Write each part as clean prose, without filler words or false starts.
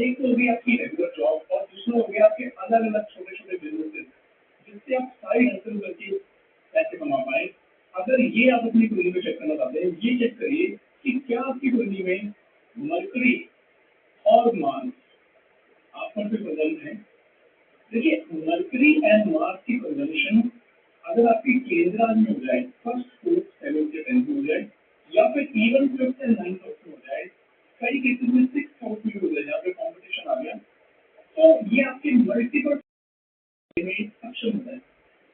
एक तो होगी आपकी रेगुलर जॉब और दूसरा हो गया आपके अलग अलग छोटे छोटे बिजनेसेस जिससे आप साइड हसल करके पैसे कमा पाए। अगर ये आप अपनी कुंडली में चेक करना चाहते हैं, ये चेक करिए कि क्या आपकी कुंडली में मरकरी और मार्स आपस में कंजंक्ट है। देखिए, मरकरी एंड मार्स की कंजंक्शन अगर आपकी केंद्र राशि में हो जाए, फर्स्ट फोर्थ सेवंथ या टेंथ में हो जाए, या फिर even fifth and ninth house में हो जाए, कई केसेस में सिक्स हाउस में भी हो जाए जहाँ पे कॉम्पिटिशन आ गया, तो ये आपके मल्टीपल में सक्षम होता है।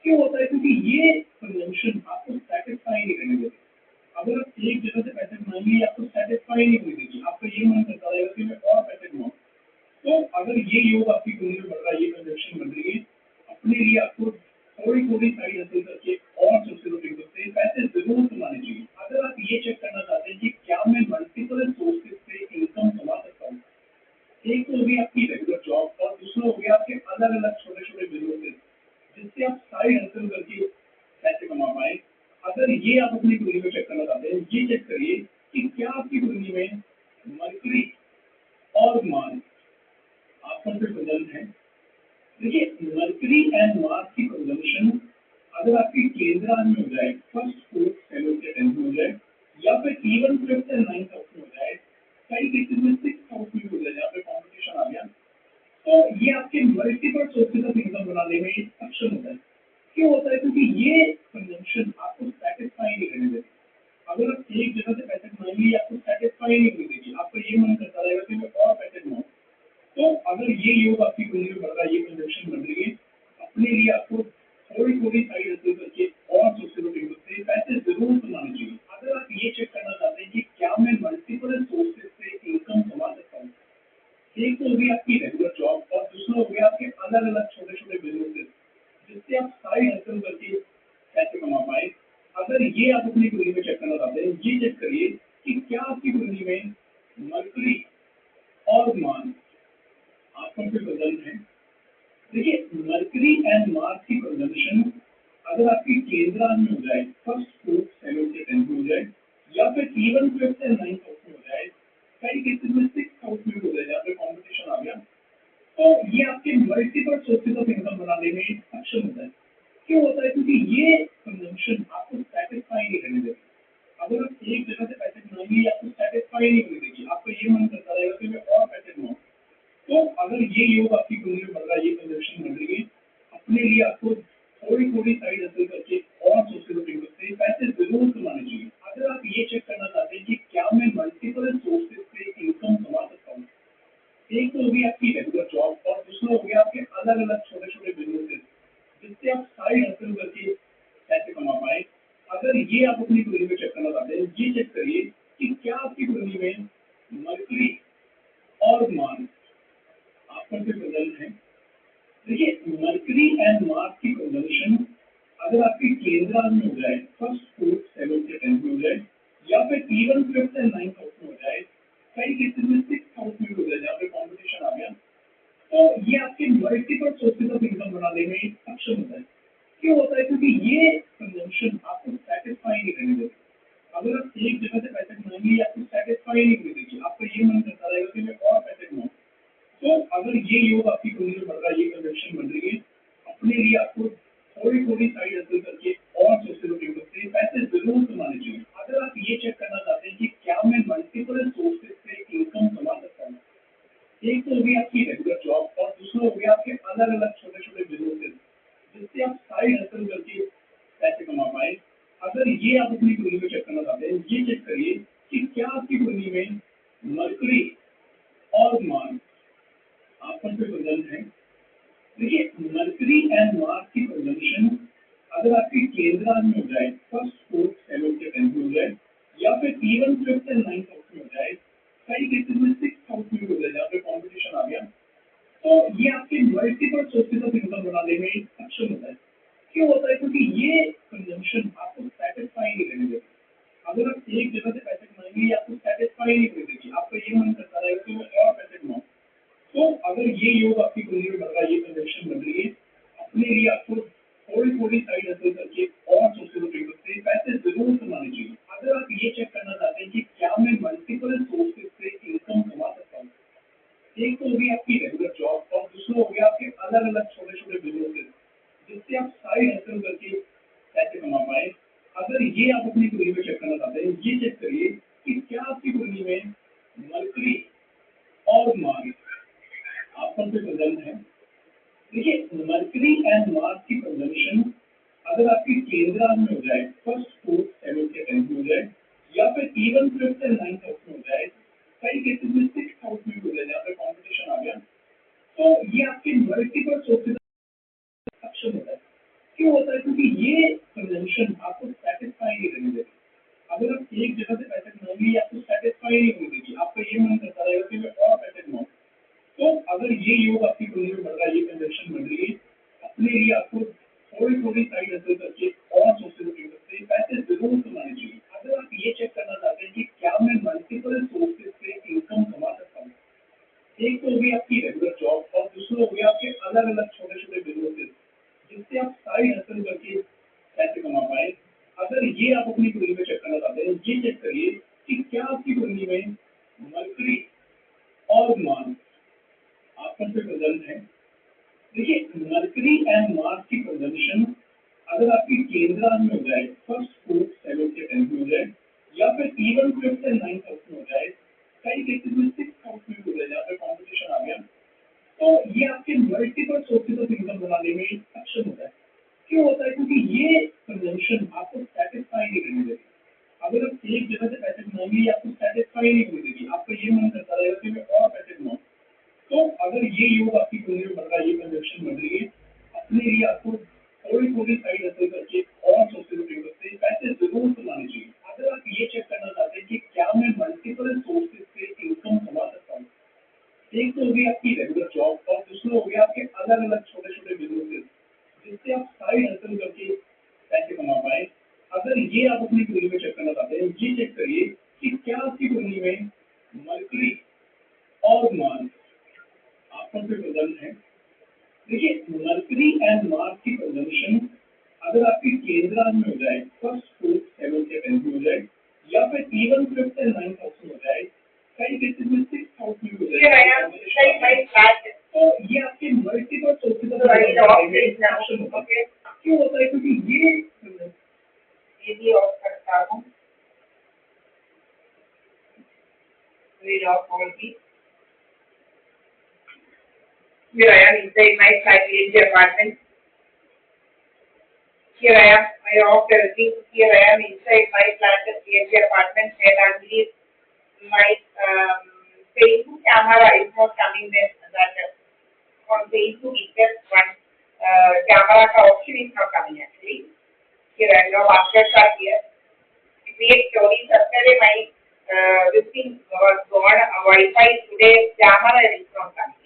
क्यों होता है? क्योंकि ये कंजंक्शन आपको सेटिस्फाई नहीं करने देती। अगर आप एक जगह से पैसे कमाएंगे, आपको सेटिस्फाई नहीं होने देगी, आपका ये मन करता रहेगा कि मैं और पैसे कमाऊं। तो अगर ये योग आपकी कुंडली में बढ़ रहा है, ये कंजंक्शन बन रही है, अपने लिए आपको थोड़ी थोड़ी साइड हसल करके और सोर्सेज ऑफ इनकम से पैसे जरूर कमाने चाहिए। अगर आप ये चेक करना चाहते हैं कि क्या मैं मल्टीपल सोर्सेज से इनकम कमा सकता हूँ, एक तो होगी आपकी रेगुलर जॉब और दूसरा हो गया आपके अलग अलग छोटे छोटे बिजनेसेस जिससे आप साइड हसल करके पैसे कमा पाए। अगर ये आप अपनी कुंडली में चेक करना चाहते हैं, ये चेक करिए कि क्या आपकी कुंडली में मरकरी और मार्स आपस में संबंध है। देखिए, मरकरी एंड मार्स की कंजंक्शन अगर आपकी केंद्र राशि में हो जाए, फर्स्ट फोर्थ सेवंथ या टेंथ में हो जाए, या फिर even fifth and ninth house में हो जाए, कई केसेस में सिक्स हाउस में भी हो जाए जहाँ पे कॉम्पिटिशन आ गया, तो ये आपके मल्टीपल सोर्सेज ऑफ इनकम बनाने में सक्षम होता है। क्यों होता है? क्योंकि ये कंजंक्शन आपको सेटिस्फाई नहीं करने देती। अगर आप एक जगह से पैसे कमाएंगे, आपको सेटिस्फाई नहीं होने देगी, आपका ये मन करता रहेगा कि मैं और पैसे कमाऊं। तो अगर ये योग आपकी कुंडली में बढ़ रहा है, ये कंजंक्शन बन रही है, अपने लिए आपको थोड़ी थोड़ी साइड हसल करके और सोर्सेज ऑफ इनकम से पैसे जरूर कमाने चाहिए। अगर आप ये चेक करना चाहते हैं कि क्या मैं मल्टीपल सोर्सेज से इनकम कमा सकता हूँ, एक तो होगी आपकी रेगुलर जॉब और दूसरा हो गया आपके अलग अलग छोटे छोटे बिजनेसेस जिससे आप साइड हसल करके पैसे कमा पाए। अगर ये आप अपनी कुंडली में चेक करना चाहते हैं, ये चेक करिए कि क्या आपकी कुंडली में मरकरी और मार्स आपस में संबंध है। देखिए, मरकरी एंड मार्स की कंजंक्शन अगर आपकी केंद्र राशि में हो जाए, फर्स्ट फोर्थ सेवंथ या टेंथ में हो जाए, या फिर even fifth and ninth house में हो जाए, कई केसेस में सिक्स हाउस में भी हो जाए जहाँ पे कॉम्पिटिशन आ गया, तो ये आपके मल्टीपल सोर्सेज ऑफ इनकम बनाने में सक्षम होता है। क्यों होता है? क्योंकि ये कंजंक्शन आपको सेटिस्फाई नहीं करने देती। अगर आप एक जगह से पैसे कमाएंगे, आपको सेटिस्फाई नहीं होने देगी, आपका ये मन करता रहेगा कि मैं और पैसे कमाऊं। तो अगर ये योग आपकी कुंडली में बढ़ रहा है, ये कंजंक्शन बन रही है, अपने लिए आपको थोड़ी थोड़ी साइड हसल करके और सोर्सेज ऑफ इनकम से पैसे जरूर कमाने चाहिए। अगर आप ये चेक करना चाहते हैं कि क्या मैं मल्टीपल सोर्सेज से इनकम कमा सकता हूँ, एक तो होगी आपकी रेगुलर जॉब और दूसरा हो गया आपके अलग अलग छोटे छोटे बिजनेसेस जिससे आप साइड हसल करके पैसे कमा पाए। अगर ये आप अपनी कुंडली में चेक करना चाहते हैं, ये चेक करिए कि क्या आपकी कुंडली में मरकरी और मार्स आपस में संबंध है। देखिए, मरकरी एंड मार्स की कंजंक्शन अगर आपकी केंद्र राशि में हो जाए, फर्स्ट फोर्थ सेवंथ या टेंथ में हो जाए, या फिर even fifth and ninth house में हो जाए, कई केसेस में सिक्स हाउस में भी हो जाए जहाँ पे कॉम्पिटिशन आ गया, तो ये आपके मल्टीपल सोर्सेज ऑफ इनकम बनाने में सक्षम होता है। क्यों होता है? क्योंकि ये कंजंक्शन आपको सेटिस्फाई नहीं करने देती। अगर आप एक जगह से पैसे कमाएंगे, आपको सेटिस्फाई नहीं होने देगी, आपका ये मन करता रहेगा कि मैं और पैसे कमाऊं। तो अगर ये योग आपकी कुंडली में बढ़ रहा है, ये कंजंक्शन बन रही है, अपने लिए आपको थोड़ी थोड़ी साइड हसल करके और सोर्सेज ऑफ इनकम से पैसे जरूर कमाने चाहिए। अगर आप ये चेक करना चाहते हैं कि क्या मैं मल्टीपल सोर्सेज से इनकम कमा सकता हूँ, एक तो होगी आपकी रेगुलर जॉब और दूसरा हो गया आपके अलग अलग छोटे छोटे बिजनेसेस जिससे आप साइड हसल करके पैसे कमा पाए। अगर ये आप अपनी कुंडली में चेक करना चाहते हैं, ये चेक करिए कि क्या आपकी कुंडली में मरकरी और मार्स आपस में संबंध है। देखिए, मरकरी एंड मार्स की कंजंक्शन अगर आपकी केंद्र राशि में हो जाए, फर्स्ट फोर्थ सेवंथ या टेंथ में हो जाए, या फिर even fifth and ninth house में हो जाए, कई केसेस में सिक्स हाउस में भी हो जाए जहाँ पे कॉम्पिटिशन आ गया, तो ये आपके मल्टीपल सोर्सेज ऑफ इनकम बनाने में सक्षम होता है। क्यों होता है? क्योंकि ये कंजंक्शन आपको सेटिस्फाई नहीं करने देती। अगर आप एक जगह से पैसे कमाएंगे, आपको सेटिस्फाई नहीं होने देगी, आपका ये मन करता रहेगा कि मैं और पैसे कमाऊं। तो अगर ये योग आपकी कुंडली में बढ़ रहा है, ये कंजंक्शन बन रही है, अपने लिए आपको थोड़ी थोड़ी साइड हसल करके और सोर्सेज ऑफ इनकम से पैसे जरूर कमाने चाहिए। अगर आप ये चेक करना चाहते हैं कि क्या मैं मल्टीपल सोर्सेज से इनकम कमा सकता हूँ, एक तो हो गई आपकी रेगुलर जॉब और दूसरा हो गया आपके अलग अलग छोटे छोटे बिजनेसेस जिससे आप साइड हसल करके पैसे कमा पाए। अगर ये आप अपनी कुंडली में चेक करना चाहते हैं, ये चेक करिए कि क्या आपकी कुंडली में मरकरी और मार्स आपस में कंजन है। देखिए मरकरी एंड मार्स की कंजंक्शन अगर आपकी केंद्र में हो जाए, फर्स्ट फोर्थ सेवंथ या टेंथ में हो जाए, या फिर even fifth and ninth house में हो जाए, कई केसेस में सिक्स हाउस में भी हो जाए जहाँ पे कॉम्पिटिशन आ गया, तो ये आपके मल्टीपल सोर्सेज सक्षम होता है। क्यों होता है? क्योंकि ये कंजंक्शन आपको सेटिस्फाई नहीं करने देती। अगर आप एक जगह से पैसे कमाओगे ये आपको सेटिस्फाई नहीं होने देगी, आपका ये मन करता रहेगा कि मैं और पैसे कमाऊँ। तो अगर ये योग आपकी कुंडली में बढ़ रहा है, ये कंजंक्शन बढ़ रही है, अपने लिए आपको थोड़ी थोड़ी साइड हसल करके और सोर्सेज ऑफ इनकम से पैसे जरूर कमाने चाहिए। अगर आप ये चेक करना चाहते हैं कि क्या मैं मल्टीपल सोर्सेज से इनकम कमा सकता हूँ, एक तो होगी आपकी रेगुलर जॉब और दूसरा हो गया आपके अलग अलग छोटे छोटे बिजनेसेस जिससे आप साइड हसल करके पैसे कमा पाए। अगर ये आप अपनी कुंडली में चेक करना चाहते हैं, ये चेक करिए कि क्या आपकी कुंडली में मरकरी और मार्स आपस में प्रेजेंट है। देखिए मरकरी एंड मार्स की कंजंक्शन अगर आपकी केंद्र में हो जाए, फर्स्ट फोर्थ सेवंथ या टेंथ में हो जाए, या फिर even fifth and ninth house में हो जाए, कई केसेस में सिक्स हाउस में भी हो जाए जहाँ पे कॉम्पिटिशन आ गया, तो ये आपके मल्टीपल सोर्सेज ऑफ इनकम बनाने में सक्षम होता है। क्यों होता है? क्योंकि ये कंजंक्शन आपको सेटिस्फाई नहीं करने देती। अगर आप एक जगह से पैसे कमाओगे ये आपको सेटिस्फाई नहीं करने देगी, आपका ये मन करता रहेगा कि मैं और पैसे कमाऊँ। तो अगर ये योग आपकी कुंडली में बढ़ रहा है, ये कंजंक्शन बढ़ रही है, अपने लिए आपको थोड़ी थोड़ी साइड हसल करके और सोर्सेज ऑफ इनकम से पैसे जरूर कमाने चाहिए। अगर आप ये चेक करना चाहते हैं कि क्या मैं मल्टीपल सोर्सेज से इनकम कमा सकता हूँ, एक तो होगी आपकी रेगुलर जॉब और दूसरा हो गया आपके अलग अलग छोटे छोटे बिजनेसेस जिससे आप साइड हसल करके पैसे कमा पाए। अगर ये आप अपनी कुंडली में चेक करना चाहते हैं, ये चेक करिए कि क्या आपकी कुंडली में मरकरी और मार्स आपस में प्रेजेंट है। देखिए मरकरी एंड मार्स की कंजंक्शन अगर आपकी केंद्र में हो जाए, फर्स्ट फोर्थ सेवंथ या टेंथ में हो जाए, या फिर even fifth and ninth house में हो जाए, कई केसेस में सिक्स हाउस में भी हो जाए, तो ये आपके मल्टीपल सोर्सेज ऑफ इनकम होता है। क्यों होता है? क्योंकि ये भी ऑफ करता हूँ, read of all the. Here I am inside my flat PhD apartment. Here I am. I off everything. Here I am inside my flat PhD apartment. And I believe my Facebook camera is not coming there. That on Facebook it just one camera option is not coming actually. Here I am now after that here. To create stories yesterday my this thing was gone. Wi-Fi today camera is not coming.